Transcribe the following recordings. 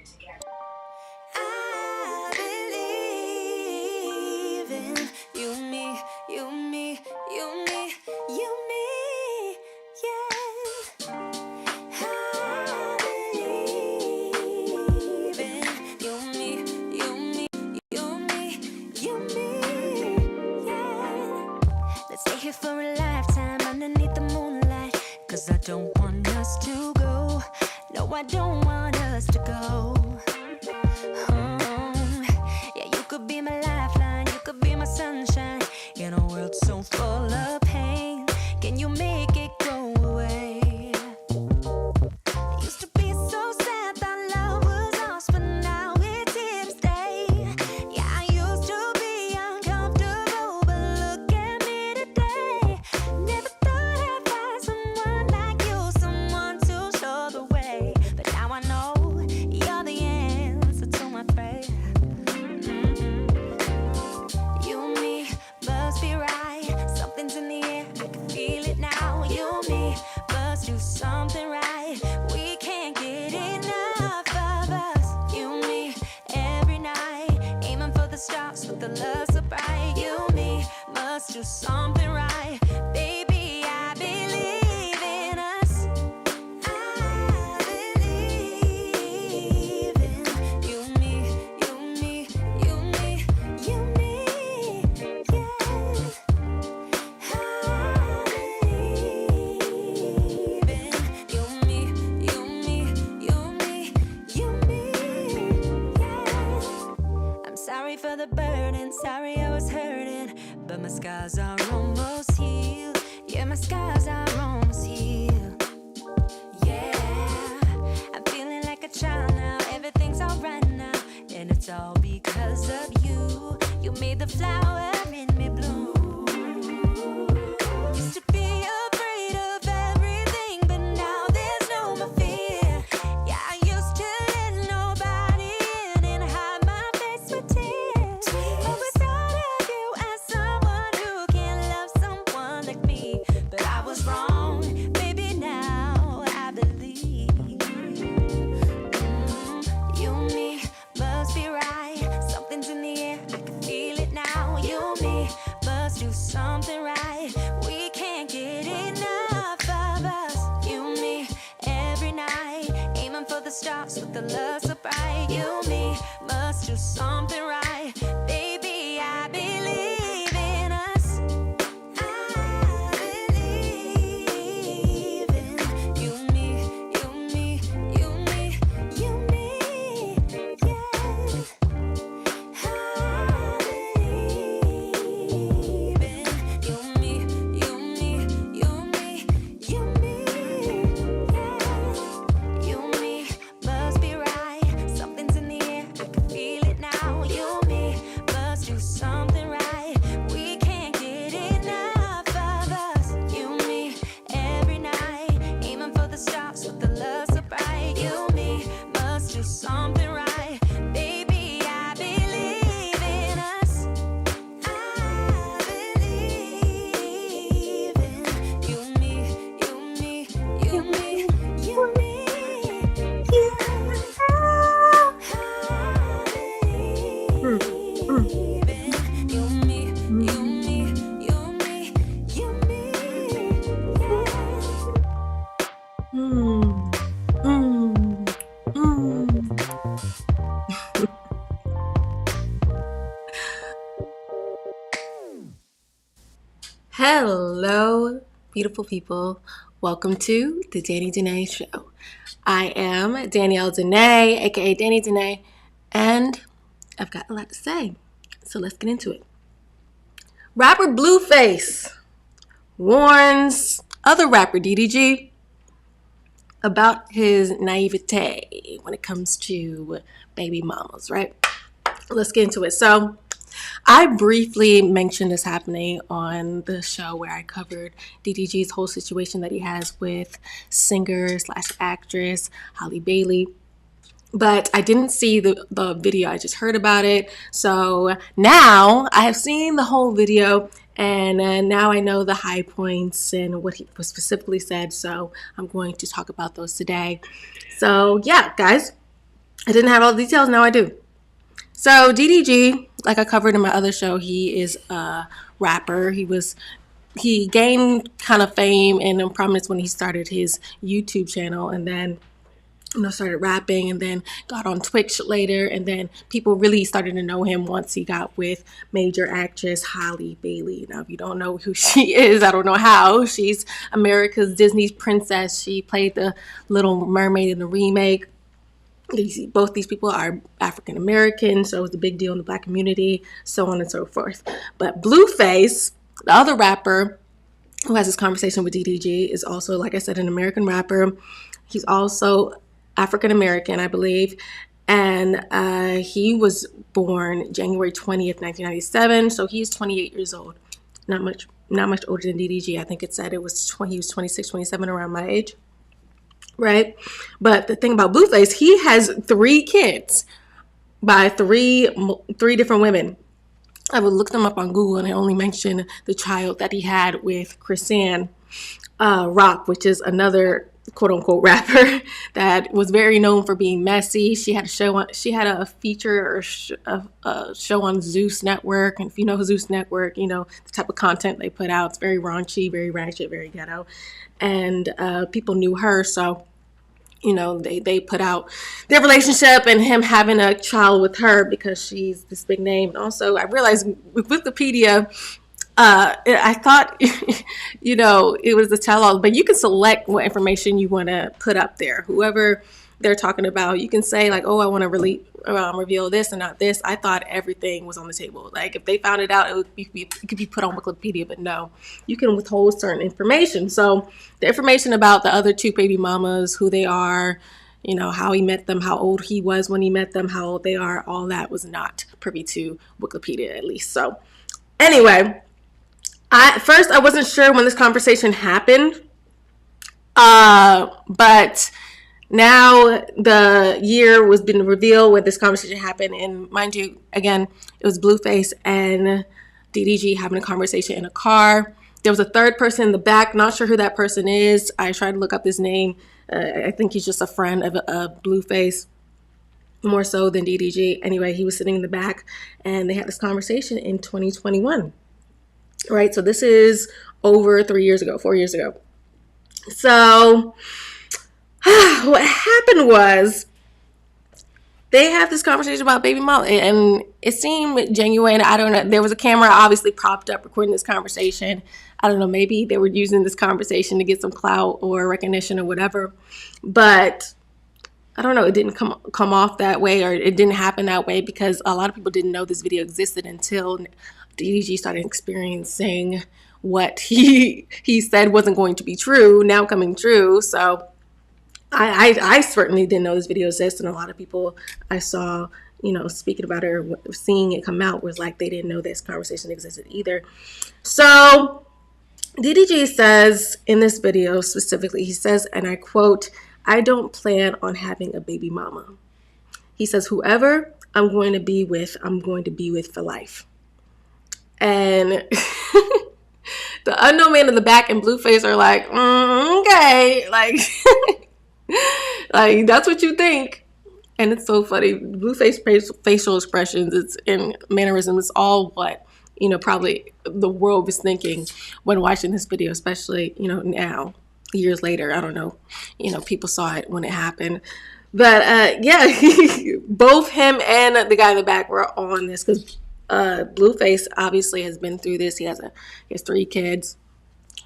I believe in you, me, you, me, you, me, you, me, yeah. I believe in you, me, you, me, you, me, you, me, yeah. Let's stay here for a lifetime underneath the moonlight, 'cause I don't want us to go. No, I don't want us to go. Yeah, you could be my lifeline, you could be my sunshine. In a world so full of pain, can you make it go away? It used to be so sad that love was lost, but now it's here to stay. Yeah, I used to be uncomfortable, but look at me today. Never thought I'd find someone like you, someone to show the way. But now I know you're the answer to my prayer. You and me must be right. Something's in the air, I can feel it now. You and me must do something right. We can't get enough of us. You and me every night, aiming for the stars with the love so bright. You and me must do something right. Baby, I believe in us. I believe in you and me, you and me, you and me, you and me, yeah. I believe in you and me, you and me, you and me, you and me, yeah. I'm sorry for the burden, sorry I was hurting, but my scars are almost healed. Yeah, my scars are almost healed. Yeah, I'm feeling like a child now. Everything's alright now, and it's all because of you. You made the flower in me bloom. Used to be afraid of everything, but now there's no more fear. Yeah, I used to let nobody in and hide my face with tears. But we thought of you as someone who can love someone like me. But I was wrong, baby, now I believe. You and me must be right. Something's in the air, I can feel it now. You and me must do something right. We can't get enough of us. You and me every night, aiming for the stars with the love so bright. You and me must do something right. Baby, I believe in us. I believe in you and me, you and me, you and me, you and me, yeah. I believe in you and me, you and me, you and me, you and me, yeah. You and me must be right. Something's in the air, I can feel it now. You and me must do something right. We can't get enough of us. You and me every night, aiming for the stars with the love so bright. You and me must do something right. Baby, I believe in us. I believe in you and me, you and me, you and me, you and me, yeah. I believe in you and me, you and me, you and me, you and me, Hello, beautiful people. Welcome to the Danae Show. I am Danielle Danea, aka Danae, and I've got a lot to say. So let's get into it. Rapper Blueface warns other rapper DDG about his naivete when it comes to Babymomas, right? Let's get into it. So I briefly mentioned this happening on the show where I covered DDG's whole situation that he has with singer/actress Halle Bailey. But I didn't see the video, I just heard about it. So now I have seen the whole video, and now I know the high points and what he specifically said. So I'm going to talk about those today. So yeah, guys, I didn't have all the details. Now I do. So DDG, like I covered in my other show, he is a rapper. He gained kind of fame and prominence when he started his YouTube channel, and then started rapping, and then got on Twitch later, and then people really started to know him once he got with major actress Halle Bailey. Now, if you don't know who she is, I don't know how. She's America's Disney's princess. She played the Little Mermaid in the remake. Both these people are African American, so it's a big deal in the Black community, so on and so forth. But Blueface, the other rapper who has this conversation with DDG, is also, like I said, an American rapper. He's also African American, I believe, and he was born January 20th, 1997. So he's 28 years old. Not much older than DDG. I think it said he was 26, 27, around my age, right? But the thing about Blueface, he has 3 kids by three different women. I would look them up on Google, and I only mentioned the child that he had with Chrisanne Rock, which is another quote-unquote rapper that was very known for being messy. She had a feature or a show on Zeus Network, and if you know Zeus Network, you know the type of content they put out. It's very raunchy, very ratchet, very ghetto, and people knew her, so they put out their relationship and him having a child with her because she's this big name. And also, I realized with Wikipedia, I thought, it was a tell-all, but you can select what information you want to put up there. Whoever they're talking about, you can say like, oh, I want to really reveal this and not this. I thought everything was on the table. Like if they found it out, it could be put on Wikipedia, but no, you can withhold certain information. So the information about the other 2 baby mamas, who they are, how he met them, how old he was when he met them, how old they are, all that was not privy to Wikipedia, at least. So anyway, First, I wasn't sure when this conversation happened, but now the year was been revealed where this conversation happened, and mind you, again, it was Blueface and DDG having a conversation in a car. There was a third person in the back, not sure who that person is. I tried to look up his name. I think he's just a friend of Blueface, more so than DDG. Anyway, he was sitting in the back, and they had this conversation in 2021. Right, so this is over 4 years ago. So what happened was they had this conversation about baby mama, and it seemed genuine. I don't know. There was a camera obviously propped up recording this conversation. I don't know. Maybe they were using this conversation to get some clout or recognition or whatever. But I don't know. It didn't come off that way, or it didn't happen that way because a lot of people didn't know this video existed until DDG started experiencing what he said wasn't going to be true, now coming true. So I certainly didn't know this video existed, and a lot of people I saw, speaking about it or seeing it come out was like they didn't know this conversation existed either. So DDG says in this video specifically, he says, and I quote, "I don't plan on having a baby mama." He says, "Whoever I'm going to be with for life." And the unknown man in the back and Blueface are like, okay, like, like that's what you think. And it's so funny. Blueface facial expressions, it's in mannerism, it's all what, probably the world was thinking when watching this video, especially, now, years later. I don't know, people saw it when it happened. But yeah, both him and the guy in the back were on this because Blueface obviously has been through this. He has 3 kids,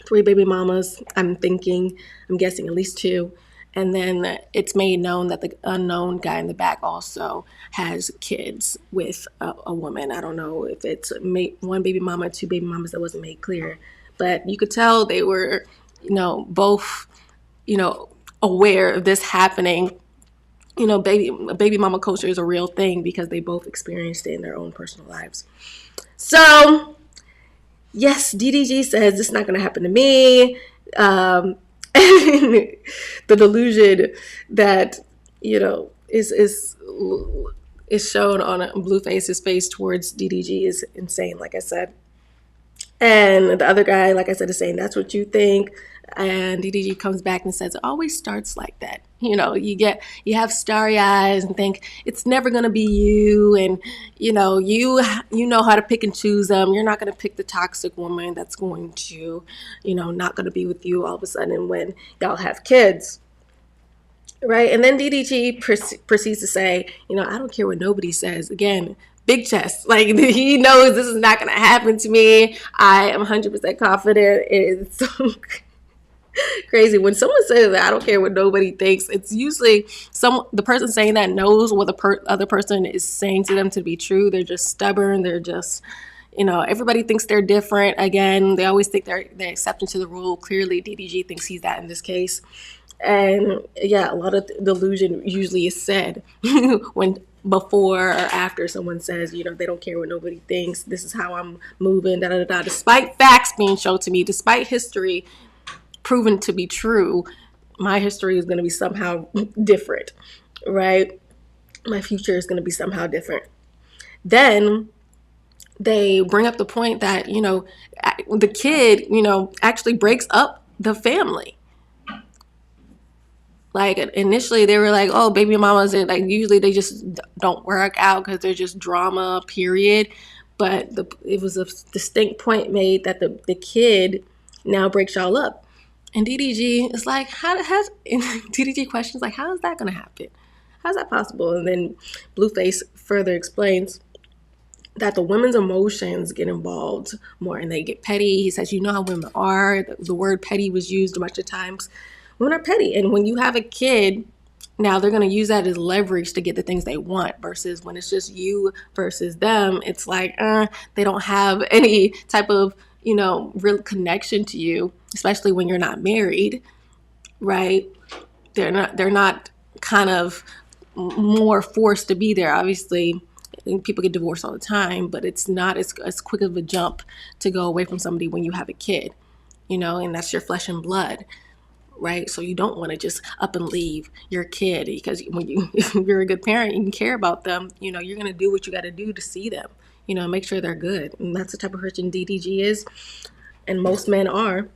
3 baby mamas. I'm guessing at least 2. And then it's made known that the unknown guy in the back also has kids with a woman. I don't know if it's 1 baby mama, 2 baby mamas. That wasn't made clear. But you could tell they were, both, aware of this happening. Baby mama culture is a real thing because they both experienced it in their own personal lives. So, yes, DDG says this is not going to happen to me. And the delusion that, is shown on Blueface's face towards DDG is insane, like I said. And the other guy, like I said, is saying, that's what you think. And DDG comes back and says, it always starts like that. You have starry eyes and think it's never going to be you. And, you know how to pick and choose them. You're not going to pick the toxic woman that's going to, not going to be with you all of a sudden when y'all have kids. Right. And then DDG proceeds to say, I don't care what nobody says. Again, big chest. Like, he knows this is not going to happen to me. I am 100% confident. It's so crazy. When someone says that, I don't care what nobody thinks, it's usually the person saying that knows what the other person is saying to them to be true. They're just stubborn. They're just, everybody thinks they're different. Again, they always think they're exception to the rule. Clearly, DDG thinks he's that in this case. And yeah, a lot of delusion usually is said when before or after someone says, they don't care what nobody thinks. This is how I'm moving, da da da. Despite facts being shown to me, despite history proven to be true, my history is going to be somehow different, right? My future is going to be somehow different. Then they bring up the point that, the kid, actually breaks up the family. Like, initially they were like, oh, baby mamas, like, usually they just don't work out because they're just drama, period. But it was a distinct point made that the kid now breaks y'all up. And DDG is like, DDG questions like, how is that going to happen? How's that possible? And then Blueface further explains that the women's emotions get involved more and they get petty. He says, how women are. The word petty was used a bunch of times. Women are petty. And when you have a kid, now they're going to use that as leverage to get the things they want, versus when it's just you versus them, it's like, they don't have any type of, real connection to you, especially when you're not married, right? They're not kind of more forced to be there. Obviously, people get divorced all the time, but it's not as quick of a jump to go away from somebody when you have a kid, and that's your flesh and blood. Right? So you don't want to just up and leave your kid, because if you're a good parent, you can care about them. You're going to do what you got to do to see them, make sure they're good. And that's the type of person DDG is. And most men are.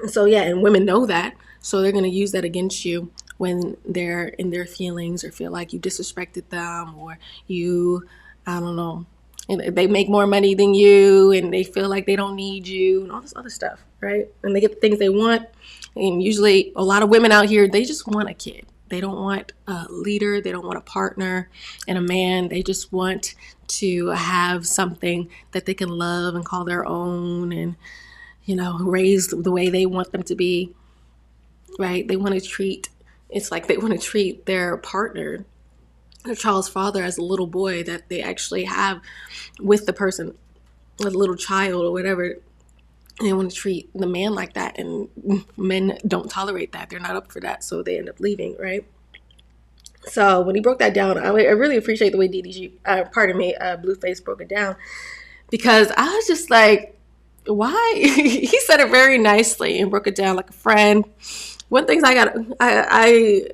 So yeah, and women know that. So they're going to use that against you when they're in their feelings or feel like you disrespected them, or I don't know, they make more money than you and they feel like they don't need you and all this other stuff, right? And they get the things they want. And usually a lot of women out here, they just want a kid. They don't want a leader. They don't want a partner and a man. They just want to have something that they can love and call their own and, raise the way they want them to be, right? They want to treat their partner, their child's father, as a little boy that they actually have with the person, a little child or whatever. They want to treat the man like that, and men don't tolerate that. They're not up for that, so they end up leaving, right? So when he broke that down, I really appreciate the way Blueface broke it down, because I was just like, why? He said it very nicely and broke it down like a friend. One thing I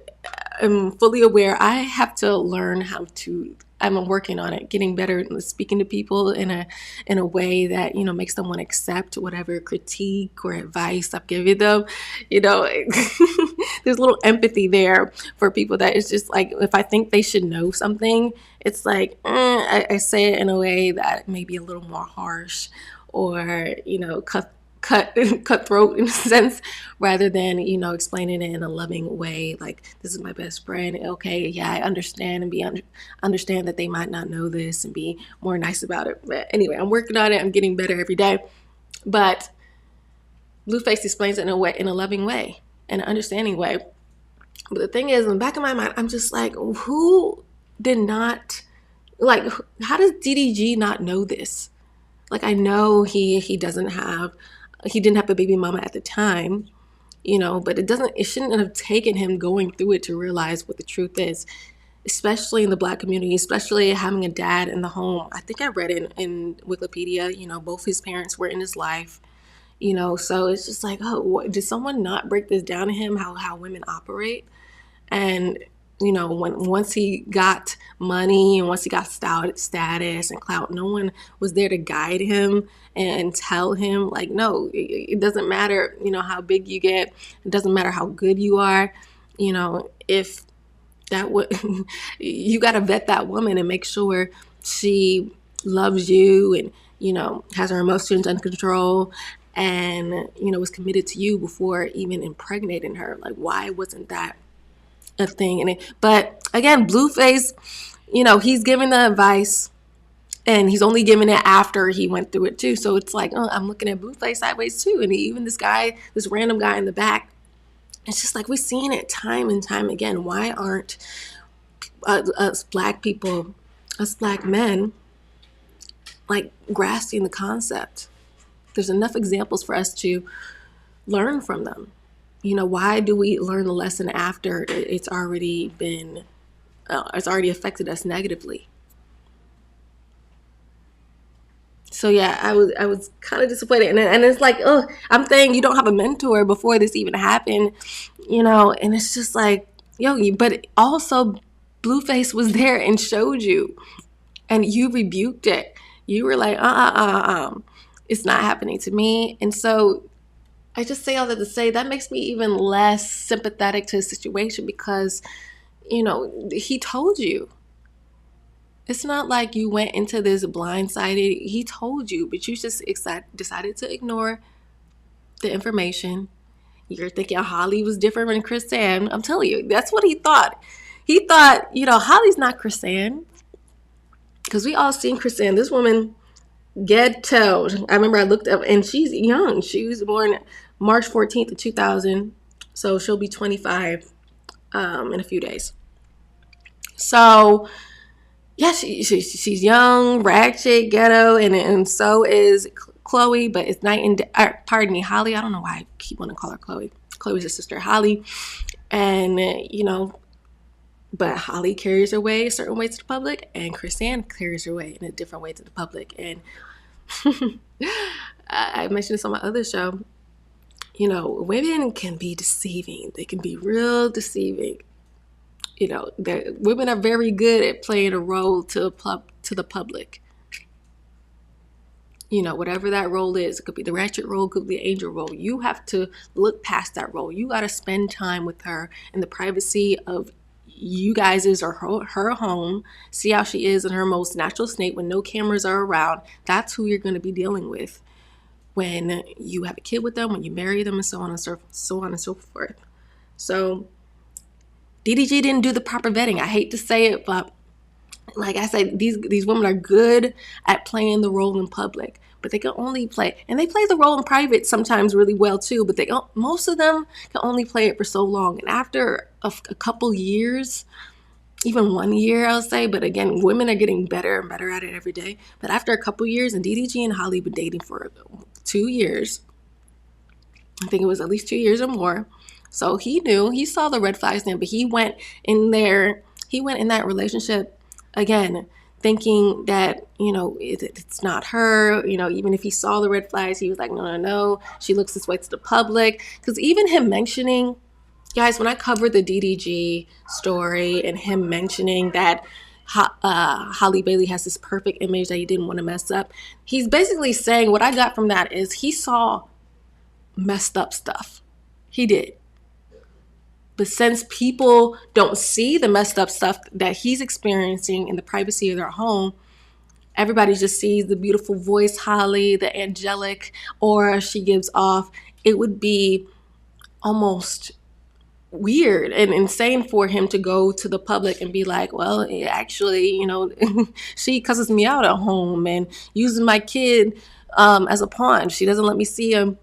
am fully aware, I have to learn how to. I'm working on it, getting better at speaking to people in a way that, makes them want to accept whatever critique or advice I've given them. There's a little empathy there for people that it's just like, if I think they should know something, it's like, I say it in a way that may be a little more harsh or, cutthroat in a sense, rather than, explaining it in a loving way. Like, this is my best friend. Okay, yeah, I understand, and understand that they might not know this, and be more nice about it. But anyway, I'm working on it. I'm getting better every day. But Blueface explains it in a loving way, in an understanding way. But the thing is, in the back of my mind, I'm just like, who did not, like, how does DDG not know this? Like, I know he didn't have a baby mama at the time, but it shouldn't have taken him going through it to realize what the truth is, especially in the Black community, especially having a dad in the home. I think I read it in Wikipedia, both his parents were in his life, so it's just like, oh, did someone not break this down to him, how women operate? And once he got money and once he got status and clout, no one was there to guide him and tell him, like, no, it doesn't matter, how big you get. It doesn't matter how good you are. If that would, you got to vet that woman and make sure she loves you and, has her emotions under control and, was committed to you before even impregnating her. Like, why wasn't that a thing? But again, Blueface, he's giving the advice and he's only giving it after he went through it too. So it's like, oh, I'm looking at Blueface sideways too. And even this random guy in the back, it's just like we're seeing it time and time again. Why aren't us black people, us black men, like grasping the concept? There's enough examples for us to learn from them. Why do we learn the lesson after it's already affected us negatively? So yeah, I was kind of disappointed, and it's like, oh, I'm saying you don't have a mentor before this even happened, and it's just like, but also Blueface was there and showed you, and you rebuked it. You were like, it's not happening to me. And so I just say all that to say that makes me even less sympathetic to his situation because, he told you. It's not like you went into this blindsided. He told you, but you just decided to ignore the information. You're thinking Holly was different than Chrisanne. I'm telling you, that's what he thought. He thought, Holly's not Chrisanne. Because we all seen Chrisanne. This woman, ghetto. I remember I looked up, and she's young. She was born March 14th of 2000. So she'll be 25 in a few days. So yeah, she's young, ratchet, ghetto, and so is Chloe, but it's night and day. Pardon me, Holly. I don't know why I keep wanting to call her Chloe. Chloe's her sister, Holly. And, but Holly carries her way a certain way to the public, and Chrisanne carries her way in a different way to the public. And I mentioned this on my other show. Women can be deceiving. They can be real deceiving. Women are very good at playing a role to the public. Whatever that role is, it could be the ratchet role, it could be the angel role. You have to look past that role. You got to spend time with her in the privacy of you guys' or her home. See how she is in her most natural state when no cameras are around. That's who you're going to be dealing with when you have a kid with them, when you marry them, and so on and so forth. So DDG didn't do the proper vetting. I hate to say it, but like I said, these women are good at playing the role in public, but they can only play, and they play the role in private sometimes really well too, but most of them can only play it for so long. And after a couple years, even 1 year, I'll say, but again, women are getting better and better at it every day. But after a couple years, and DDG and Holly been dating for 2 years, I think it was at least 2 years or more. So he saw the red flags then, but he went in that relationship again, thinking that, it's not her, even if he saw the red flags, he was like, no, she looks this way to the public. Because even him mentioning, guys, when I covered the DDG story and him mentioning that Holly Bailey has this perfect image that he didn't want to mess up, he's basically saying, what I got from that is he saw messed up stuff. He did. But since people don't see the messed up stuff that he's experiencing in the privacy of their home, everybody just sees the beautiful voice Holly, the angelic aura she gives off. It would be almost weird and insane for him to go to the public and be like, well, actually, she cusses me out at home and uses my kid as a pawn. She doesn't let me see him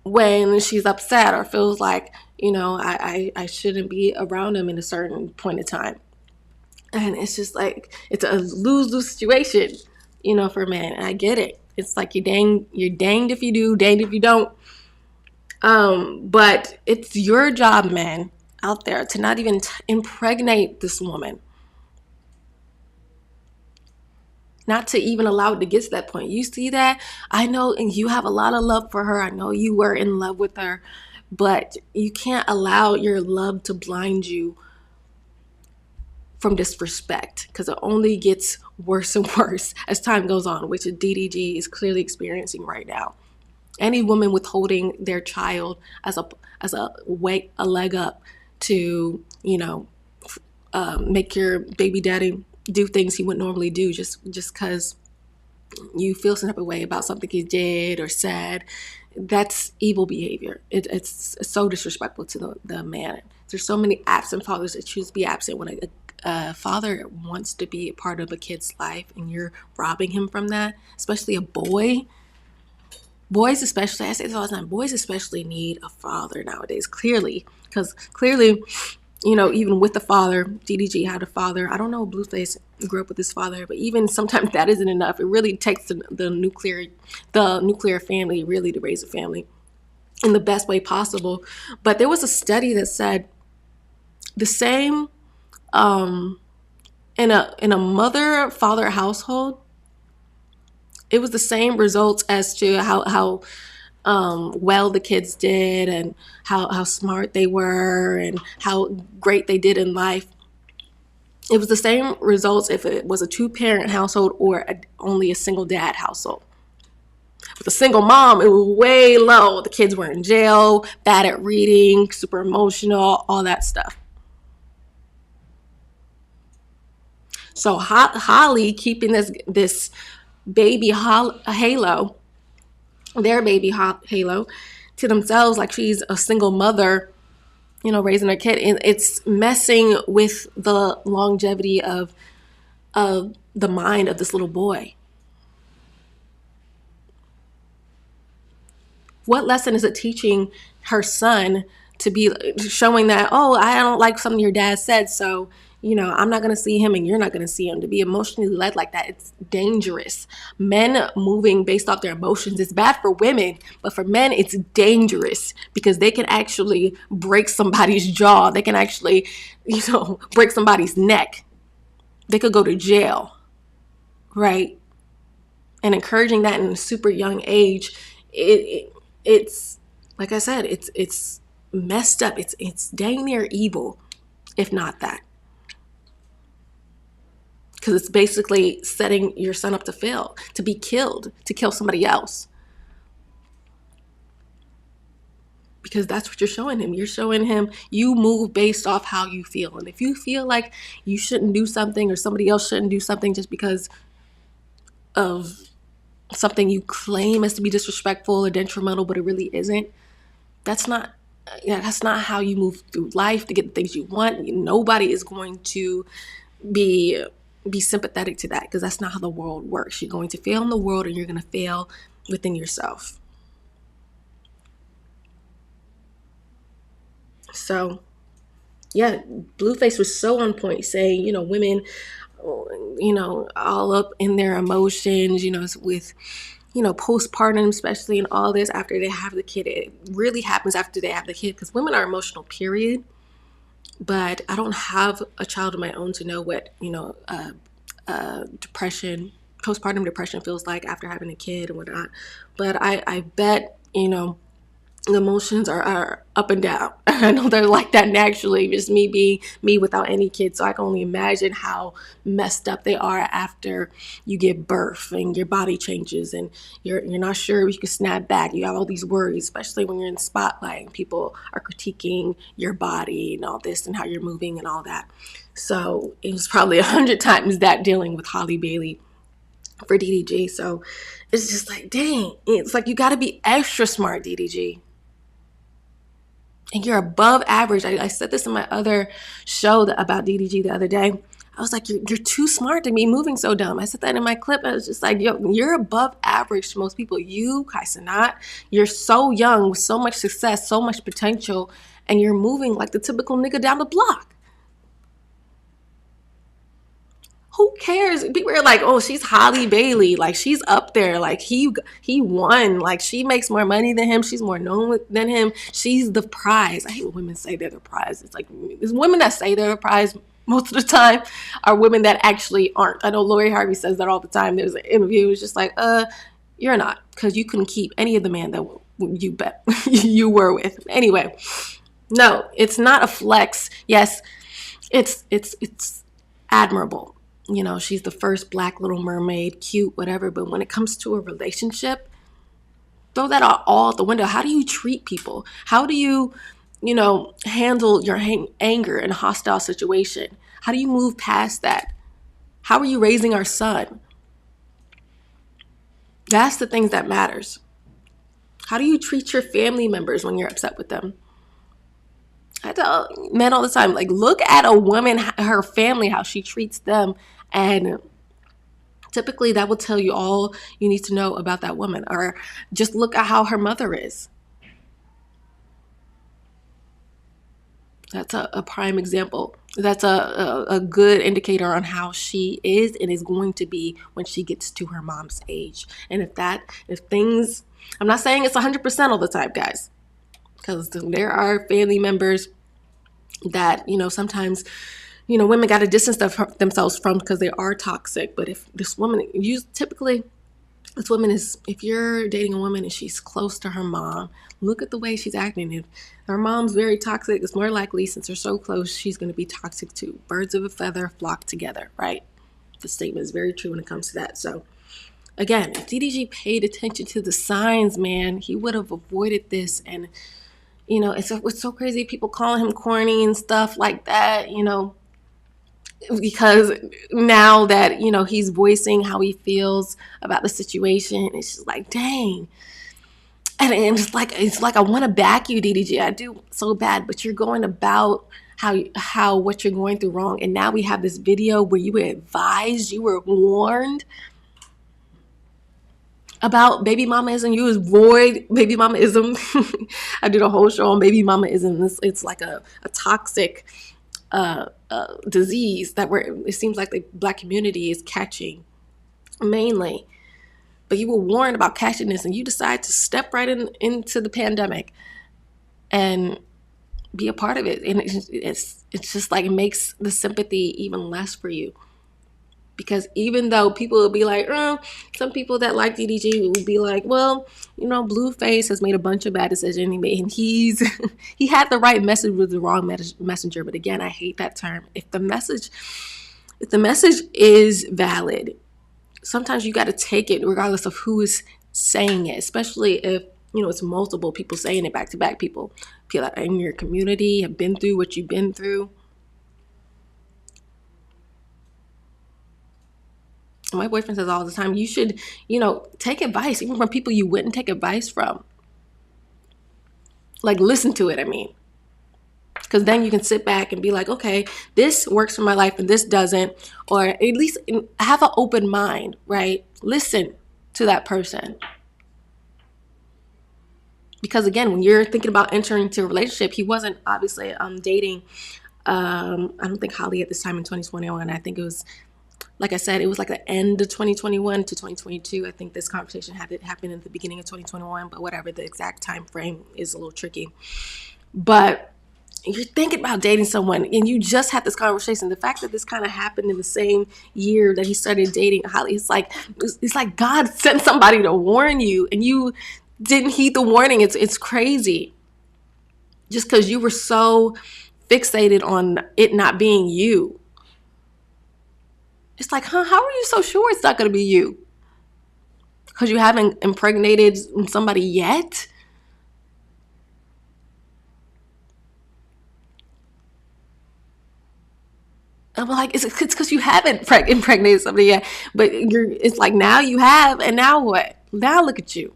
when she's upset or feels like, I shouldn't be around him in a certain point of time. And it's just like, it's a lose-lose situation, for a man. And I get it. It's like you're danged if you do, danged if you don't. But it's your job, man, out there to not even impregnate this woman. Not to even allow it to get to that point. You see that? I know, and you have a lot of love for her. I know you were in love with her, but you can't allow your love to blind you from disrespect, because it only gets worse and worse as time goes on, which DDG is clearly experiencing right now. Any woman withholding their child as a leg up to, make your baby daddy do things he wouldn't normally do just because you feel some type of way about something he did or said, that's evil behavior. It's so disrespectful to the man. There's so many absent fathers that choose to be absent when a father wants to be a part of a kid's life and you're robbing him from that, especially a boy. Boys especially, I say this all the time, boys especially need a father nowadays, because clearly, even with the father, DDG had a father. I don't know if Blueface grew up with his father, but even sometimes that isn't enough. It really takes the nuclear family really to raise a family in the best way possible. But there was a study that said the same in a mother-father household, it was the same results as to how well the kids did and how smart they were and how great they did in life. It was the same results if it was a two-parent household or only a single dad household. With a single mom, it was way low. The kids were in jail, bad at reading, super emotional, all that stuff. So Holly keeping this baby halo, their baby halo, to themselves, like she's a single mother, raising a kid, and it's messing with the longevity of the mind of this little boy. What lesson is it teaching her son to be showing that, oh, I don't like something your dad said, so I'm not going to see him and you're not going to see him? To be emotionally led like that, it's dangerous. Men moving based off their emotions is bad for women, but for men, it's dangerous because they can actually break somebody's jaw. They can actually, break somebody's neck. They could go to jail, right? And encouraging that in a super young age, it's like I said, it's messed up. It's dang near evil, if not that. Because it's basically setting your son up to fail, to be killed, to kill somebody else. Because that's what you're showing him. You're showing him you move based off how you feel. And if you feel like you shouldn't do something or somebody else shouldn't do something just because of something you claim as to be disrespectful or detrimental, but it really isn't, that's not how you move through life to get the things you want. Nobody is going to be sympathetic to that, because that's not how the world works. You're going to fail in the world and you're going to fail within yourself. So, yeah, Blueface was so on point saying, women, all up in their emotions, with, postpartum, especially, and all this after they have the kid. It really happens after they have the kid, because women are emotional, period. But I don't have a child of my own to know what, depression, postpartum depression feels like after having a kid and whatnot. But I bet, the emotions are up and down. I know they're like that naturally, just me being me without any kids. So I can only imagine how messed up they are after you give birth and your body changes and you're not sure if you can snap back. You have all these worries, especially when you're in the spotlight and people are critiquing your body and all this and how you're moving and all that. So it was probably 100 times that dealing with Holly Bailey for DDG. So it's just like, dang, it's like you got to be extra smart, DDG. And you're above average. I said this in my other show about DDG the other day. I was like, you're too smart to be moving so dumb. I said that in my clip. I was just like, you're above average to most people. You, Kaisanat, you're so young with so much success, so much potential, and you're moving like the typical nigga down the block. Who cares? People are like, oh, she's Holly Bailey. Like, she's up there. Like, he won. Like, she makes more money than him. She's more known than him. She's the prize. I hate when women say they're the prize. It's like, it's women that say they're the prize most of the time are women that actually aren't. I know Lori Harvey says that all the time. There's an interview. It's just like, you're not. Because you couldn't keep any of the man that you bet you were with. Anyway, no, it's not a flex. Yes, it's admirable. You know, she's the first black Little Mermaid, cute, whatever. But when it comes to a relationship, throw that all out the window. How do you treat people? How do you, handle your anger in a hostile situation? How do you move past that? How are you raising our son? That's the things that matters. How do you treat your family members when you're upset with them? I tell men all the time, like, look at a woman, her family, how she treats them. And typically that will tell you all you need to know about that woman. Or just look at how her mother is. That's a prime example. That's a good indicator on how she is and is going to be when she gets to her mom's age. And if things, I'm not saying it's 100% all the time, guys, because there are family members that, sometimes, women got to distance themselves from because they are toxic. But if this woman, if you're dating a woman and she's close to her mom, look at the way she's acting. If her mom's very toxic, it's more likely, since they're so close, she's going to be toxic too. Birds of a feather flock together, right? The statement is very true when it comes to that. So again, if DDG paid attention to the signs, man, he would have avoided this. And, it's so crazy. People calling him corny and stuff like that, because now that, he's voicing how he feels about the situation, it's just like, dang. And it's like I want to back you, DDG. I do so bad, but you're going about how what you're going through wrong. And now we have this video where you were advised, you were warned about baby mamaism. You avoid baby mamaism. I did a whole show on baby mamaism. It's like a toxic disease that it seems like the black community is catching mainly. But you were warned about catching this, and you decide to step right into the pandemic and be a part of it. And it's just like, it makes the sympathy even less for you. Because even though people will be like, some people that like DDG will be like, well, Blueface has made a bunch of bad decisions, and he had the right message with the wrong messenger. But again, I hate that term. If the message is valid, sometimes you got to take it regardless of who is saying it, especially if, it's multiple people saying it back to back. People in your community have been through what you've been through. My boyfriend says all the time, you should, take advice, even from people you wouldn't take advice from. Like, listen to it, because then you can sit back and be like, okay, this works for my life and this doesn't. Or at least have an open mind, right? Listen to that person. Because again, when you're thinking about entering into a relationship, he wasn't obviously dating, I don't think Holly at this time in 2021. I think it was, like I said, it was like the end of 2021 to 2022. I think this conversation had it happen at the beginning of 2021, but whatever, the exact time frame is a little tricky. But you're thinking about dating someone and you just had this conversation. The fact that this kind of happened in the same year that he started dating Holly, it's like God sent somebody to warn you and you didn't heed the warning. It's crazy. Just because you were so fixated on it not being you. It's like, how are you so sure it's not going to be you? Because you haven't impregnated somebody yet? I'm like, it's because you haven't impregnated somebody yet. But it's like, now you have, and now what? Now look at you.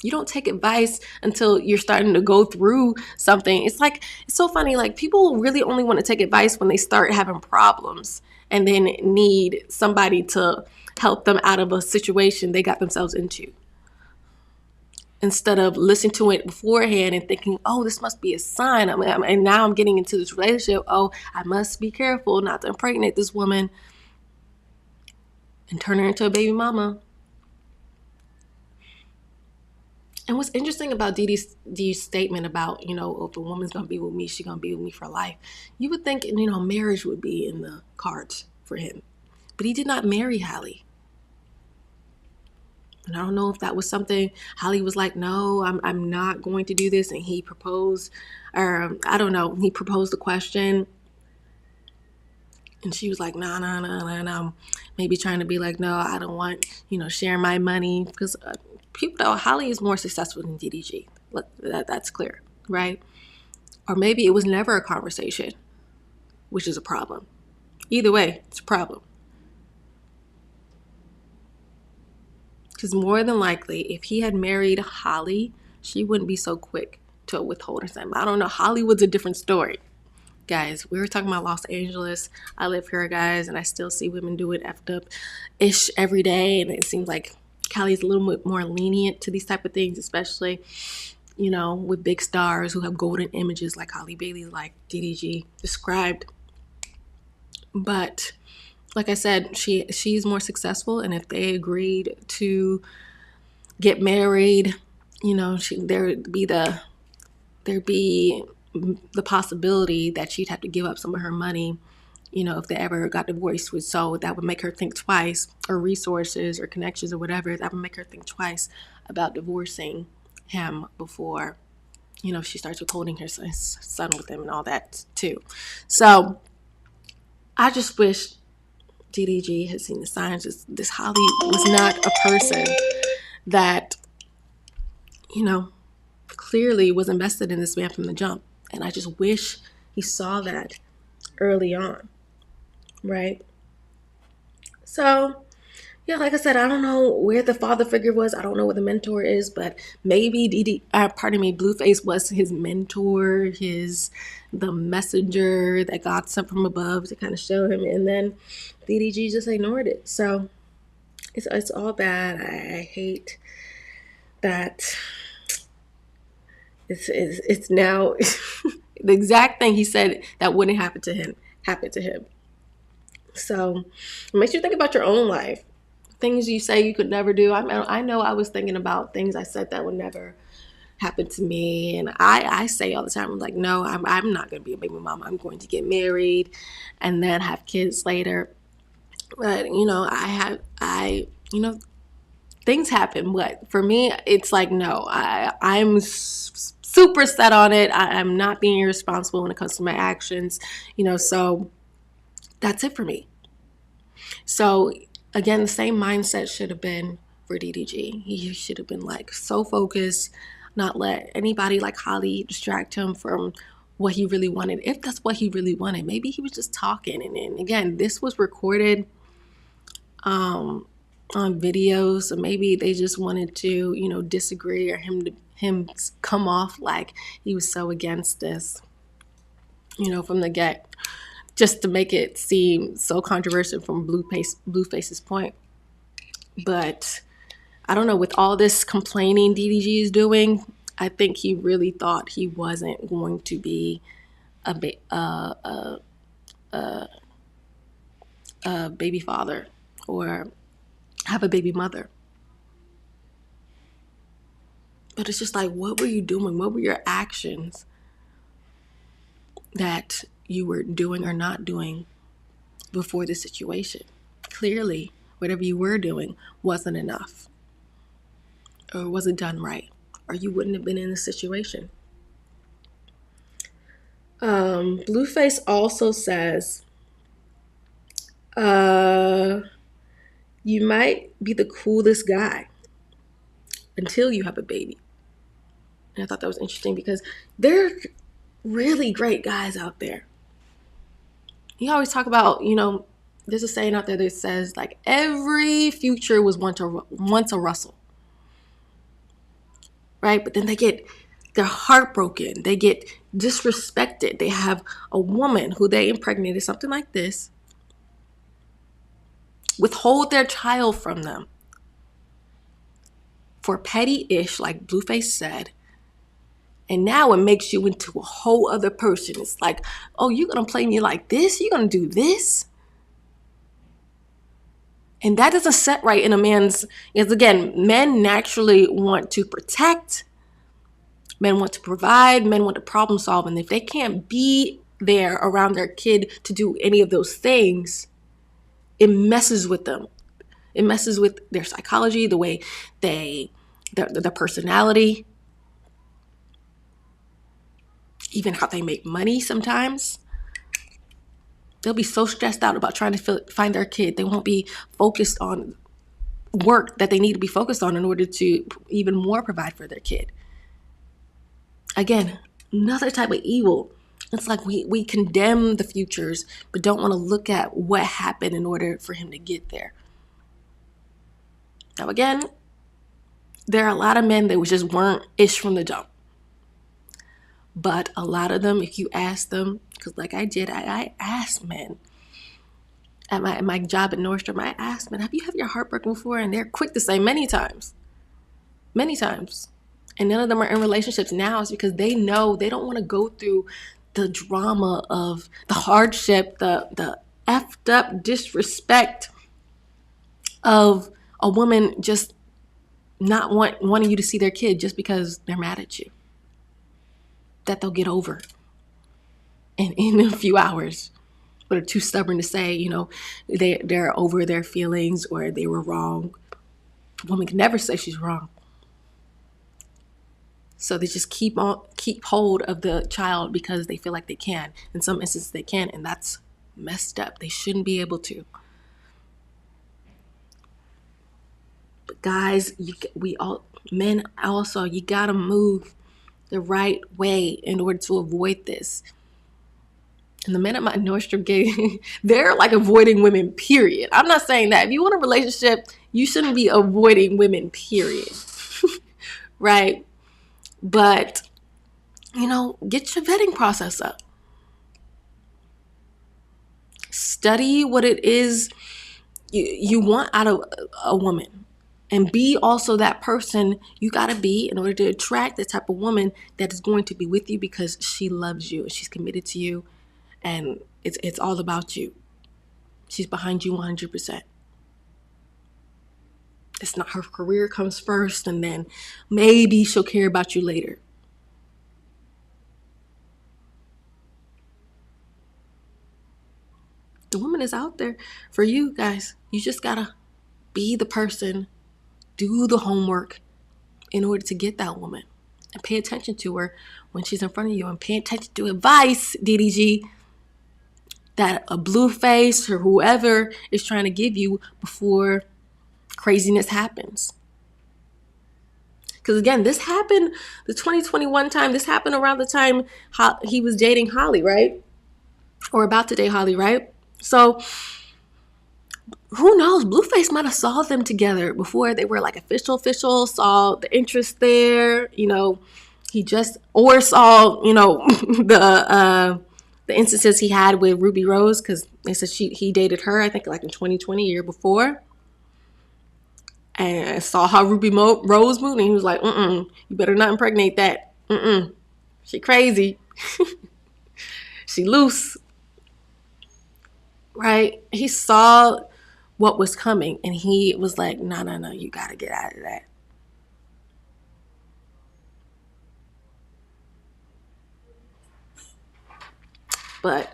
You don't take advice until you're starting to go through something. It's so funny. Like, people really only want to take advice when they start having problems and then need somebody to help them out of a situation they got themselves into. Instead of listening to it beforehand and thinking, oh, this must be a sign. And now I'm getting into this relationship. Oh, I must be careful not to impregnate this woman and turn her into a baby mama. And what's interesting about DD's statement about, if a woman's going to be with me, she's going to be with me for life. You would think, marriage would be in the cards for him. But he did not marry Hallie. And I don't know if that was something Holly was like, no, I'm not going to do this. And he proposed, or I don't know, he proposed the question. And she was like, no. Maybe trying to be like, no, I don't want, share my money. Because people know Holly is more successful than DDG. That's clear, right? Or maybe it was never a conversation, which is a problem. Either way, it's a problem. Because more than likely, if he had married Holly, she wouldn't be so quick to withhold her son. I don't know. Hollywood's a different story. Guys, we were talking about Los Angeles. I live here, guys, and I still see women do it effed up-ish every day. And it seems like Cali's a little bit more lenient to these type of things, especially, with big stars who have golden images like Holly Bailey, like DDG described. But like I said, she's more successful, and if they agreed to get married, there'd be the possibility that she'd have to give up some of her money, if they ever got divorced. So that would make her think twice, or resources or connections or whatever, that would make her think twice about divorcing him before, she starts withholding her son with him and all that too. So I just wish DDG had seen the signs. This Holly was not a person that, clearly was invested in this man from the jump. And I just wish he saw that early on, right? So, yeah, like I said, I don't know where the father figure was. I don't know what the mentor is, but maybe Blueface was his mentor, the messenger that God sent from above to kind of show him. And then DDG just ignored it. So it's all bad. I hate that it's now the exact thing he said that wouldn't happen to him happened to him. So it makes you think about your own life. Things you say you could never do. I know I was thinking about things I said that would never happen to me. And I say all the time, I'm like, no, I'm not going to be a baby mama. I'm going to get married and then have kids later. But, things happen. But for me, it's like, no, I'm super set on it. I'm not being irresponsible when it comes to my actions, so that's it for me. So again, the same mindset should have been for DDG. He should have been like so focused, not let anybody like Holly distract him from what he really wanted. If that's what he really wanted, maybe he was just talking. And again, this was recorded on video, so maybe they just wanted to, disagree, or him come off like he was so against this, from the get, just to make it seem so controversial from Blueface's point. But I don't know, with all this complaining DDG is doing, I think he really thought he wasn't going to be a baby father or have a baby mother. But it's just like, what were you doing? What were your actions that you were doing or not doing before the situation? Clearly, whatever you were doing wasn't enough, or wasn't done right, or you wouldn't have been in the situation. Blueface also says, you might be the coolest guy until you have a baby. And I thought that was interesting because there are really great guys out there. You always talk about, there's a saying out there that says, like, every future was once a Russell. Right? But then they're heartbroken. They get disrespected. They have a woman who they impregnated, something like this, withhold their child from them for petty-ish, like Blueface said. And now it makes you into a whole other person. It's like, oh, you're going to play me like this? You're going to do this? And that doesn't set right in a man's, because again, men naturally want to protect, men want to provide, men want to problem solve. And if they can't be there around their kid to do any of those things, it messes with them. It messes with their psychology, the way their personality, even how they make money sometimes. They'll be so stressed out about trying to find their kid. They won't be focused on work that they need to be focused on in order to even more provide for their kid. Again, another type of evil. It's like we condemn the futures, but don't want to look at what happened in order for him to get there. Now, again, there are a lot of men that just weren't ish from the jump. But a lot of them, if you ask them, because like I did, I asked men at my job at Nordstrom, I asked men, have you had your heart broken before? And they're quick to say many times. Many times. And none of them are in relationships now. It's because they know they don't want to go through the drama of the hardship, the effed up disrespect of a woman just not wanting you to see their kid just because they're mad at you. That they'll get over in a few hours, but are too stubborn to say, they're over their feelings or they were wrong. A woman can never say she's wrong. So they just keep hold of the child because they feel like they can. In some instances they can, and that's messed up. They shouldn't be able to. But guys, men also, you gotta move the right way in order to avoid this. And the men at my Nordstrom gig, they're like avoiding women, period. I'm not saying that. If you want a relationship, you shouldn't be avoiding women, period. Right? But, get your vetting process up. Study what it is you want out of a woman. And be also that person you got to be in order to attract the type of woman that is going to be with you because she loves you and she's committed to you. And it's all about you. She's behind you 100%. It's not her career comes first and then maybe she'll care about you later. The woman is out there for you guys. You just gotta be the person, do the homework in order to get that woman and pay attention to her when she's in front of you and pay attention to advice, DDG, that a Blueface or whoever is trying to give you before craziness happens. Because again, this happened the 2021 time. This happened around the time he was dating Holly, right? Or about to date Holly, right? So who knows? Blueface might have saw them together before they were like official, saw the interest there. He just, or saw, the instances he had with Ruby Rose, because they said he dated her, I think like in 2020, year before. And saw how Ruby Rose moved, and he was like, you better not impregnate that. She crazy. She loose. Right? He saw what was coming, and he was like, no, you gotta get out of that. But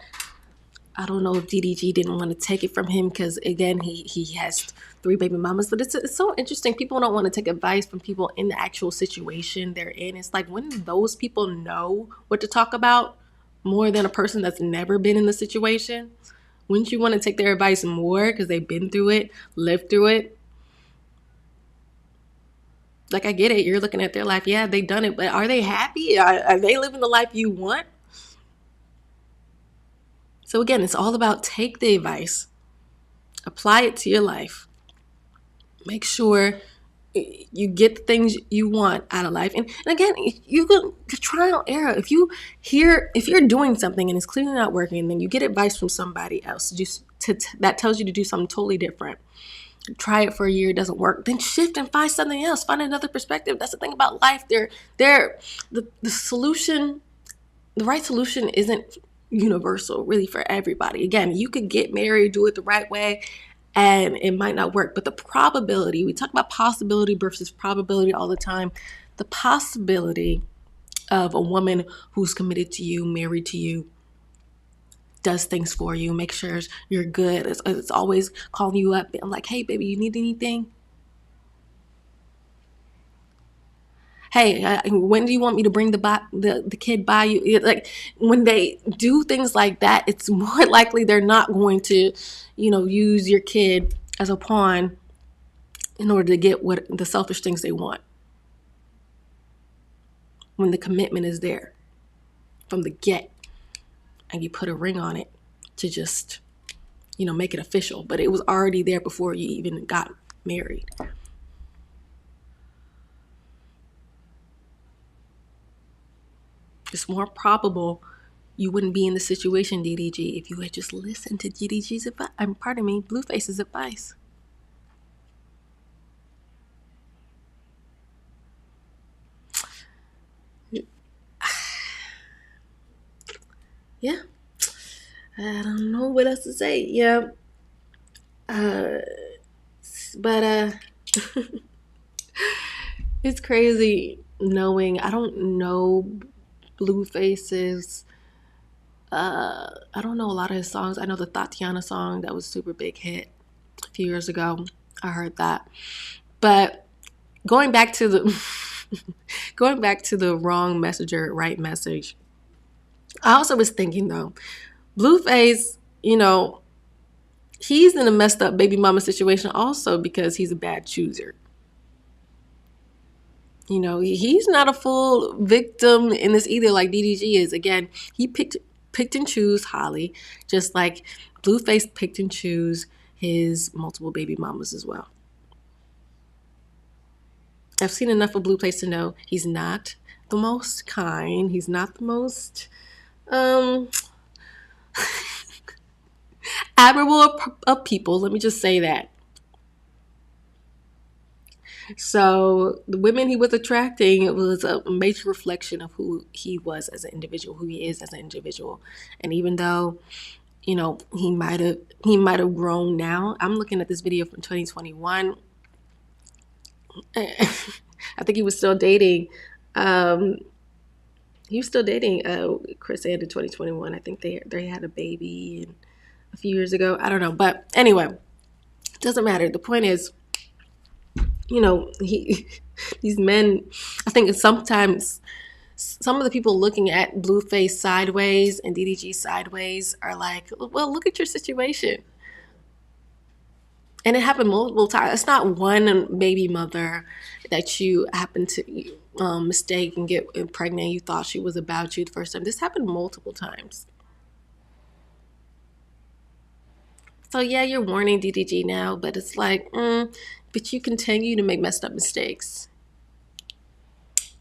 I don't know if DDG didn't want to take it from him because, again, he has 3 baby mamas. But it's so interesting. People don't want to take advice from people in the actual situation they're in. It's like, when those people know what to talk about more than a person that's never been in the situation, wouldn't you want to take their advice more because they've been through it, lived through it? Like, I get it. You're looking at their life. Yeah, they've done it. But are they happy? Are they living the life you want? So again, it's all about take the advice, apply it to your life, make sure you get the things you want out of life. And again, you can trial and error. If you're doing something and it's clearly not working, and then you get advice from somebody else that tells you to do something totally different. Try it for a year, it doesn't work, then shift and find something else. Find another perspective. That's the thing about life. The solution, the right solution isn't universal really for everybody. Again, you could get married, do it the right way, and it might not work. But the probability, we talk about possibility versus probability all the time. The possibility of a woman who's committed to you, married to you, does things for you, make sure you're good. It's always calling you up. I'm like, hey, baby, you need anything? Hey, when do you want me to bring the kid by you? Like, when they do things like that, it's more likely they're not going to, use your kid as a pawn in order to get what the selfish things they want. When the commitment is there from the get, and you put a ring on it to just, make it official, but it was already there before you even got married. It's more probable you wouldn't be in the situation, DDG, if you had just listened to DDG's advice. Blueface's advice. Yeah. I don't know what else to say. Yeah. But it's crazy knowing, I don't know Blueface's, I don't know a lot of his songs. I know the Tatiana song that was a super big hit a few years ago. I heard that. But going back to the wrong messenger, right message. I also was thinking though, Blueface, he's in a messed up baby mama situation also because he's a bad chooser. He's not a full victim in this either like DDG is. Again, he picked and choose Holly, just like Blueface picked and choose his multiple baby mamas as well. I've seen enough of Blueface to know he's not the most kind. He's not the most admirable of people. Let me just say that. So the women he was attracting was a major reflection of who he was as an individual, who he is as an individual. And even though, he might have grown now. I'm looking at this video from 2021. I think he was still dating. Chris Ann in 2021. I think they had a baby a few years ago. I don't know, but anyway, it doesn't matter. The point is, these men, I think sometimes some of the people looking at Blueface sideways and DDG sideways are like, well, look at your situation. And it happened multiple times. It's not one baby mother that you happen to mistake and get pregnant. You thought she was about you the first time. This happened multiple times. So yeah, you're warning DDG now, but it's like, but you continue to make messed up mistakes.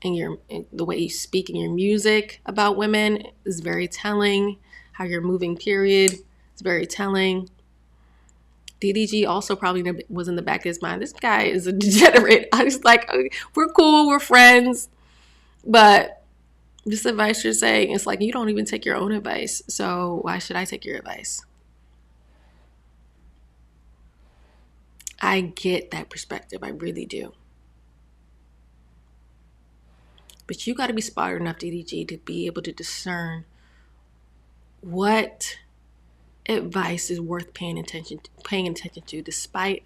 And the way you speak in your music about women is very telling. How you're moving, period, is very telling. DDG also probably was in the back of his mind, this guy is a degenerate. I was like, we're cool, we're friends. But this advice you're saying, it's like you don't even take your own advice. So why should I take your advice? I get that perspective. I really do. But you got to be smart enough, DDG, to be able to discern what advice is worth paying attention to, despite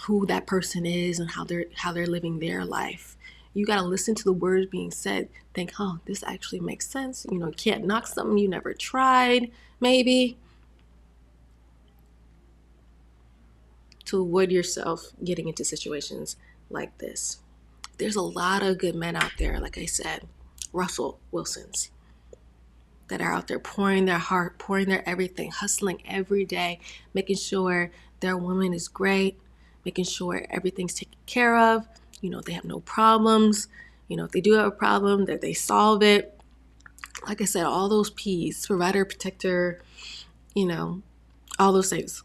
who that person is and how they're living their life. You got to listen to the words being said. Think, oh, this actually makes sense. You can't knock something you never tried, maybe. To avoid yourself getting into situations like this. There's a lot of good men out there, like I said, Russell Wilsons, that are out there pouring their heart, pouring their everything, hustling every day, making sure their woman is great, making sure everything's taken care of. They have no problems. If they do have a problem, that they solve it. Like I said, all those P's, provider, protector, all those things.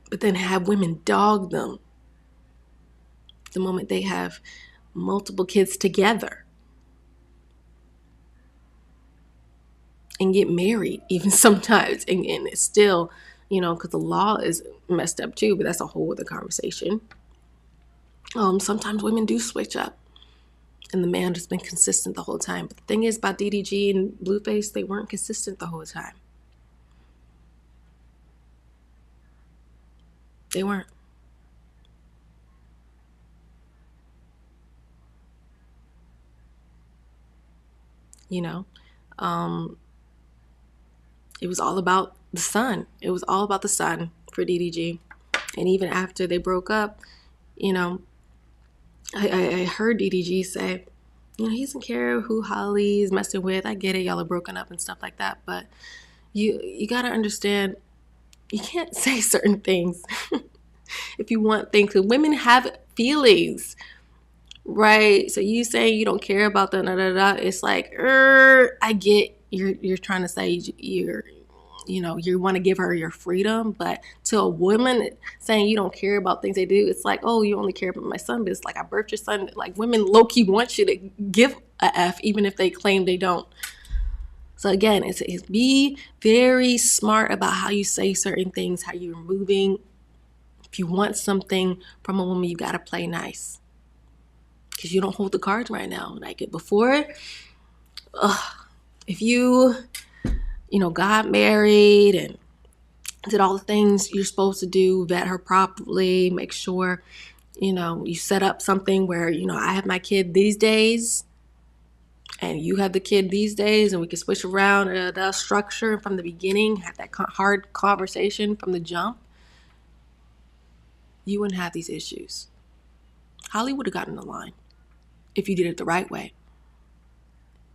But then have women dog them the moment they have multiple kids together and get married even sometimes. And it's still, because the law is messed up too, but that's a whole other conversation. Sometimes women do switch up And the man has been consistent the whole time. But the thing is about DDG and Blueface, they weren't consistent the whole time. They weren't. You know, it was all about the son. It was all about the son for DDG. And even after they broke up, you know, I heard DDG say, you know, he doesn't care who Holly's messing with. I get it, y'all are broken up and stuff like that. But you gotta understand, you can't say certain things if you want things. Women have feelings, right? So you say you don't care about the da da da. It's like, I get you're trying to say you want to give her your freedom, but to a woman saying you don't care about things they do, it's like, oh, you only care about my son, but it's like I birthed your son. Like, women low-key want you to give a F, even if they claim they don't. So again, it's be very smart about how you say certain things, how you're moving. If you want something from a woman, you gotta play nice, because you don't hold the cards right now. Like before, if you got married and did all the things you're supposed to do, vet her properly, make sure, you set up something where, I have my kid these days and you have the kid these days, and we can switch around the structure from the beginning, have that hard conversation from the jump, you wouldn't have these issues. Holly would have gotten the line if you did it the right way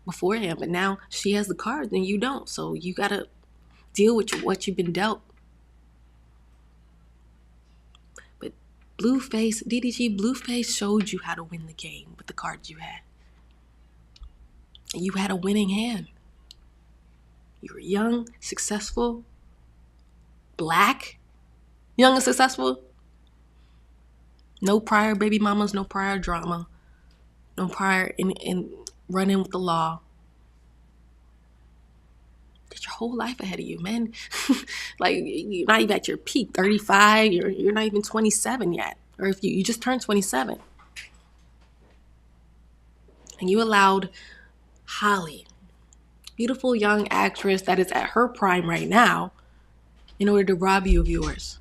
beforehand, but now she has the cards and you don't, so you got to deal with what you've been dealt. But Blueface, DDG, Blueface showed you how to win the game with the cards you had. And you had a winning hand. You were young, successful, black, young and successful. No prior baby mamas, no prior drama, no prior in running with the law. Get your whole life ahead of you, man. Like, you're not even at your peak, 35, you're not even 27 yet. Or if you just turned 27. And you allowed Holly, beautiful young actress that is at her prime right now, in order to rob you of yours.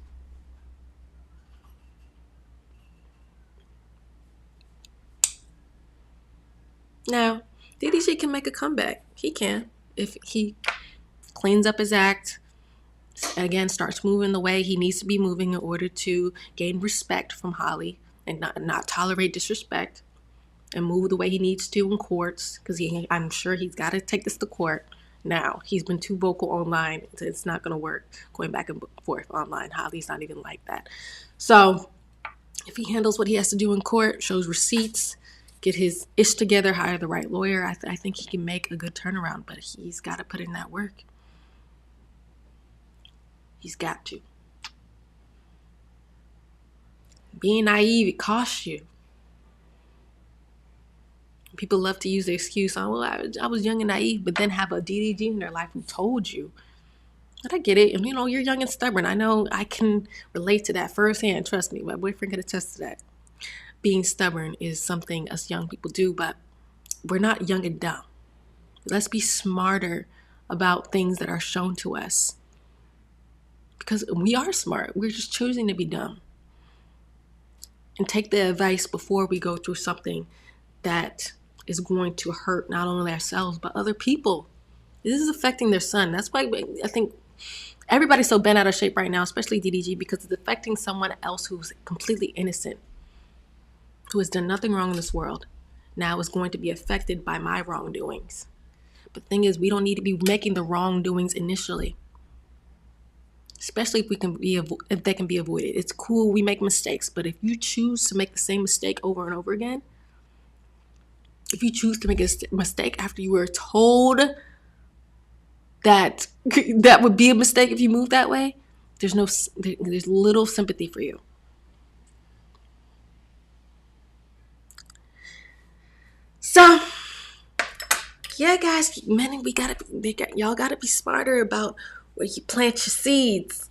Now, DDG can make a comeback. He can. If he cleans up his act, again, starts moving the way he needs to be moving in order to gain respect from Holly and not tolerate disrespect, and move the way he needs to in courts, because I'm sure he's got to take this to court now. He's been too vocal online. It's not going to work going back and forth online. Holly's not even like that. So if he handles what he has to do in court, shows receipts, get his ish together, hire the right lawyer, I think he can make a good turnaround, but he's got to put in that work. He's got to. Being naive, it costs you. People love to use the excuse, oh, well, I was young and naive, but then have a DDG in their life who told you. But I get it. And, you're young and stubborn. I know I can relate to that firsthand. Trust me, my boyfriend can attest to that. Being stubborn is something us young people do, but we're not young and dumb. Let's be smarter about things that are shown to us, because we are smart. We're just choosing to be dumb. And take the advice before we go through something that is going to hurt not only ourselves, but other people. This is affecting their son. That's why I think everybody's so bent out of shape right now, especially DDG, because it's affecting someone else who's completely innocent, who has done nothing wrong in this world, now is going to be affected by my wrongdoings. But the thing is, we don't need to be making the wrongdoings initially, especially if they can be avoided. It's cool, we make mistakes, but if you choose to make the same mistake over and over again, if you choose to make a mistake after you were told that that would be a mistake if you move that way, there's little sympathy for you. So, yeah, guys, men, y'all gotta be smarter about where you plant your seeds.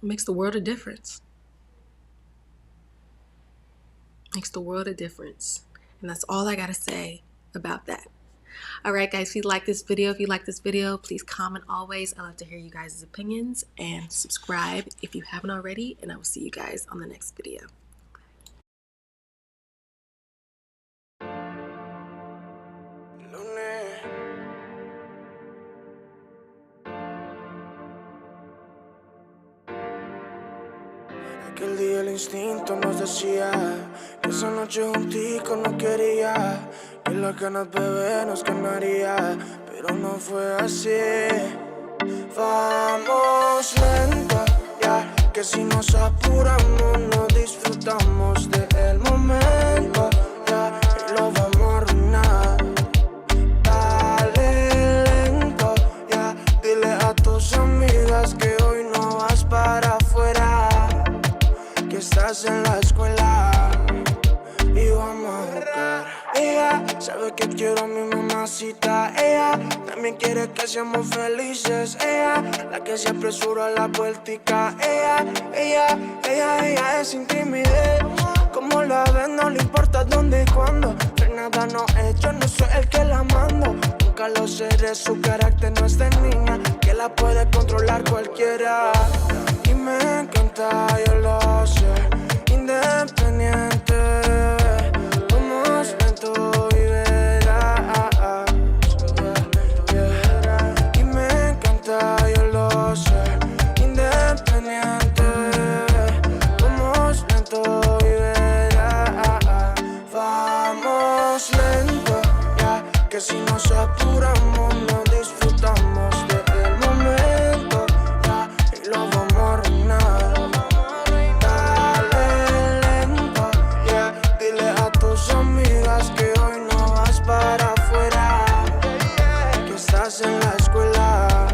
makes the world a difference. Makes the world a difference. And that's all I gotta say about that. Alright guys, if you like this video, please comment always. I love to hear you guys' opinions, and subscribe if you haven't already, and I will see you guys on the next video. Aquel día el instinto nos decía que esa noche juntico no quería, que las ganas bebé nos ganaría, pero no fue así. Vamos lento, ya, que si nos apuramos no disfrutamos del momento, ya, y lo vamos a arruinar. Dale lento, ya, dile a tus amigas que hoy no vas para afuera, que estás en la escuela y vamos a jugar. Ella sabe que quiero a mi mamacita. Ella también quiere que seamos felices. Ella, la que se apresura a la vueltica. Ella es sin timidez. Como la ves no le importa dónde y cuándo. De nada no es, yo no soy el que la mando. Nunca lo seré, su carácter no es de niña, que la puede controlar cualquiera. Y me encanta, yo lo sé, independiente. Vamos lento y verás. Y me encanta, yo lo sé, independiente. Vamos lento y verás. Vamos lento, ya, que si nos apuramos no disfrutamos del momento, ya, y lo vamos a arruinar. Dale lento, ya, dile a tus amigas que hoy no vas para afuera, que estás en la escuela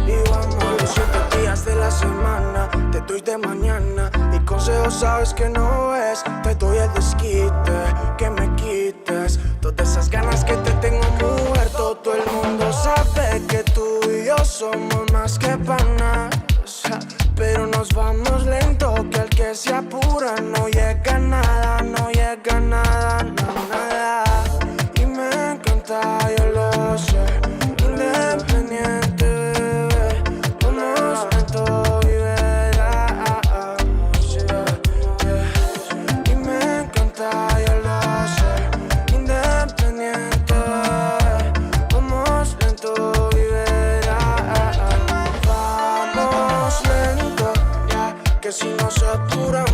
y vamos. Los 7 días de la semana te doy de mañana y consejos sabes que no es. Te doy el desquite, que me quites todas esas ganas que te tengo, mujer. Todo el mundo sabe que tú y yo somos más que panas, pero nos vamos lento, que el que se apura no llega a nada, no llega a nada, nada. Y me encanta, yo lo sé, independiente, bebé. Vamos lento y verás. Y me encanta, yo lo sé, independiente, vamos lento y verás. Vamos lento, ya, que si nos apuramos